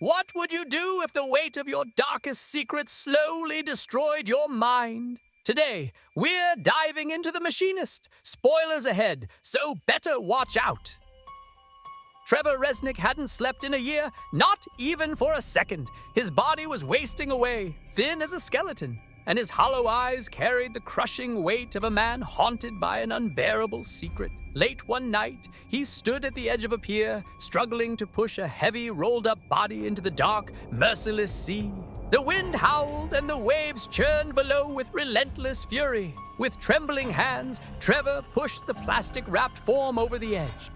What would you do if the weight of your darkest secrets slowly destroyed your mind? Today, we're diving into The Machinist. Spoilers ahead, so better watch out. Trevor Resnick hadn't slept in a year, not even for a second. His body was wasting away, thin as a skeleton, and his hollow eyes carried the crushing weight of a man haunted by an unbearable secret. Late one night, he stood at the edge of a pier, struggling to push a heavy, rolled-up body into the dark, merciless sea. The wind howled and the waves churned below with relentless fury. With trembling hands, Trevor pushed the plastic-wrapped form over the edge.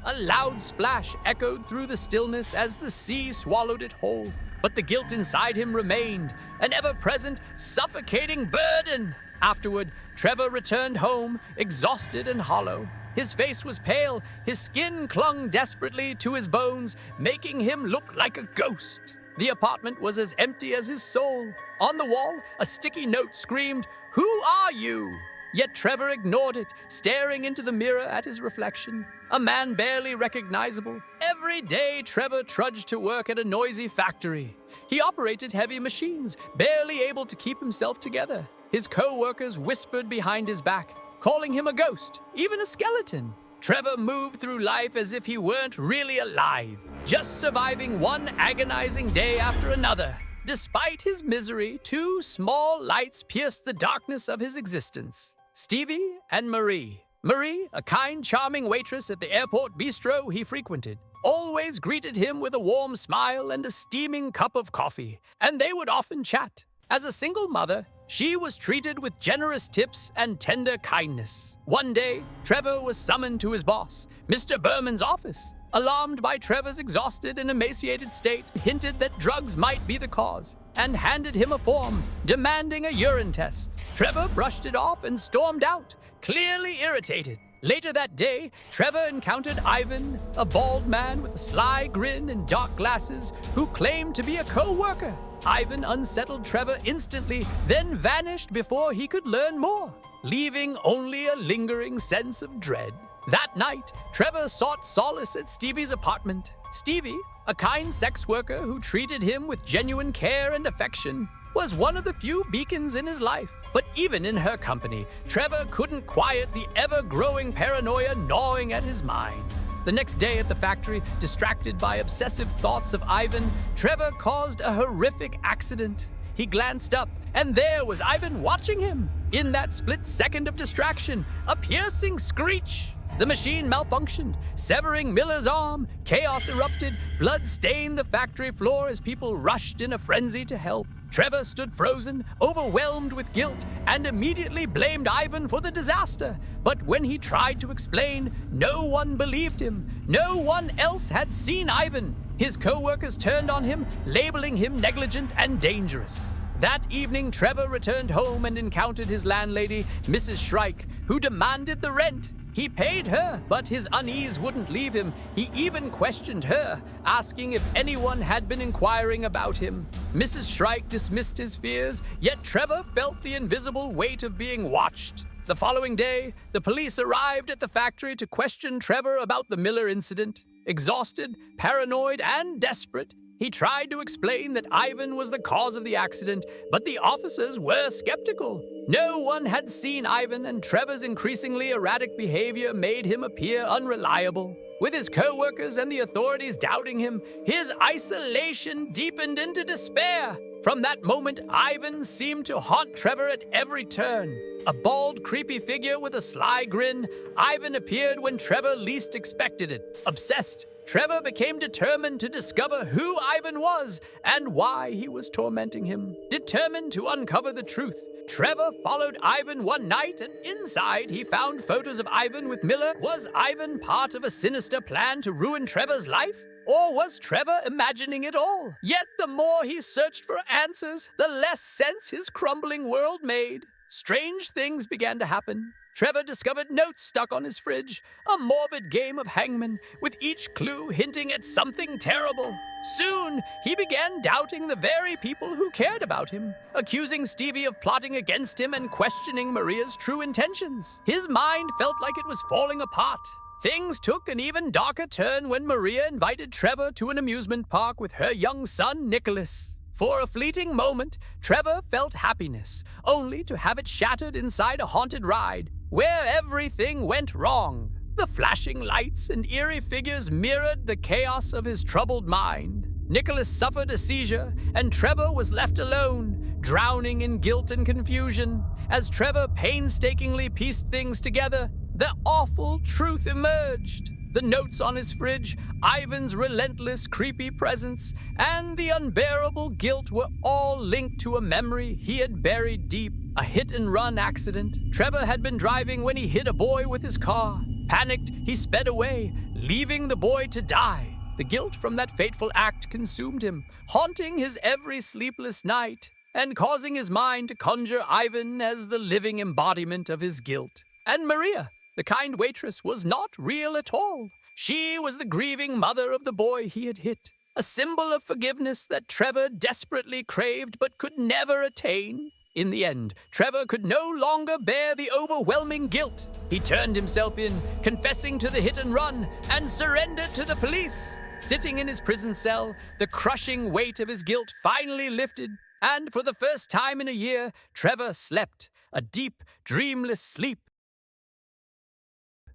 A loud splash echoed through the stillness as the sea swallowed it whole. But the guilt inside him remained, an ever-present, suffocating burden. Afterward, Trevor returned home, exhausted and hollow. His face was pale, his skin clung desperately to his bones, making him look like a ghost. The apartment was as empty as his soul. On the wall, a sticky note screamed, "Who are you?" Yet Trevor ignored it, staring into the mirror at his reflection. A man barely recognizable. Every day, Trevor trudged to work at a noisy factory. He operated heavy machines, barely able to keep himself together. His co-workers whispered behind his back, calling him a ghost, even a skeleton. Trevor moved through life as if he weren't really alive, just surviving one agonizing day after another. Despite his misery, two small lights pierced the darkness of his existence. Stevie and Marie. Marie, a kind, charming waitress at the airport bistro he frequented, always greeted him with a warm smile and a steaming cup of coffee, and they would often chat. As a single mother, she was treated with generous tips and tender kindness. One day, Trevor was summoned to his boss, Mr. Berman's office. Alarmed by Trevor's exhausted and emaciated state, hinted that drugs might be the cause, and handed him a form, demanding a urine test. Trevor brushed it off and stormed out, clearly irritated. Later that day, Trevor encountered Ivan, a bald man with a sly grin and dark glasses, who claimed to be a co-worker. Ivan unsettled Trevor instantly, then vanished before he could learn more, leaving only a lingering sense of dread. That night, Trevor sought solace at Stevie's apartment. Stevie, a kind sex worker who treated him with genuine care and affection, was one of the few beacons in his life. But even in her company, Trevor couldn't quiet the ever-growing paranoia gnawing at his mind. The next day at the factory, distracted by obsessive thoughts of Ivan, Trevor caused a horrific accident. He glanced up, and there was Ivan watching him. In that split second of distraction, a piercing screech. The machine malfunctioned, severing Miller's arm. Chaos erupted. Blood stained the factory floor as people rushed in a frenzy to help. Trevor stood frozen, overwhelmed with guilt, and immediately blamed Ivan for the disaster. But when he tried to explain, no one believed him. No one else had seen Ivan. His co-workers turned on him, labeling him negligent and dangerous. That evening, Trevor returned home and encountered his landlady, Mrs. Shrike, who demanded the rent. He paid her, but his unease wouldn't leave him. He even questioned her, asking if anyone had been inquiring about him. Mrs. Shrike dismissed his fears, yet Trevor felt the invisible weight of being watched. The following day, the police arrived at the factory to question Trevor about the Miller incident. Exhausted, paranoid, and desperate, he tried to explain that Ivan was the cause of the accident, but the officers were skeptical. No one had seen Ivan, and Trevor's increasingly erratic behavior made him appear unreliable. With his co-workers and the authorities doubting him, his isolation deepened into despair. From that moment, Ivan seemed to haunt Trevor at every turn. A bald, creepy figure with a sly grin, Ivan appeared when Trevor least expected it. Obsessed, Trevor became determined to discover who Ivan was and why he was tormenting him. Determined to uncover the truth, Trevor followed Ivan one night, and inside he found photos of Ivan with Miller. Was Ivan part of a sinister plan to ruin Trevor's life? Or was Trevor imagining it all? Yet the more he searched for answers, the less sense his crumbling world made. Strange things began to happen. Trevor discovered notes stuck on his fridge, a morbid game of hangman, with each clue hinting at something terrible. Soon, he began doubting the very people who cared about him, accusing Stevie of plotting against him and questioning Maria's true intentions. His mind felt like it was falling apart. Things took an even darker turn when Maria invited Trevor to an amusement park with her young son, Nicholas. For a fleeting moment, Trevor felt happiness, only to have it shattered inside a haunted ride, where everything went wrong. The flashing lights and eerie figures mirrored the chaos of his troubled mind. Nicholas suffered a seizure, and Trevor was left alone, drowning in guilt and confusion. As Trevor painstakingly pieced things together, the awful truth emerged. The notes on his fridge, Ivan's relentless, creepy presence, and the unbearable guilt were all linked to a memory he had buried deep. A hit-and-run accident. Trevor had been driving when he hit a boy with his car. Panicked, he sped away, leaving the boy to die. The guilt from that fateful act consumed him, haunting his every sleepless night, and causing his mind to conjure Ivan as the living embodiment of his guilt. And Maria, the kind waitress, was not real at all. She was the grieving mother of the boy he had hit, a symbol of forgiveness that Trevor desperately craved but could never attain. In the end, Trevor could no longer bear the overwhelming guilt. He turned himself in, confessing to the hit and run, and surrendered to the police. Sitting in his prison cell, the crushing weight of his guilt finally lifted, and for the first time in a year, Trevor slept, a deep, dreamless sleep.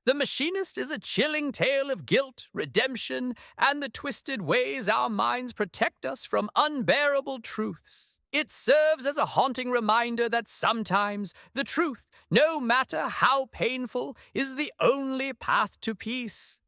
The Machinist is a chilling tale of guilt, redemption, and the twisted ways our minds protect us from unbearable truths. It serves as a haunting reminder that sometimes the truth, no matter how painful, is the only path to peace.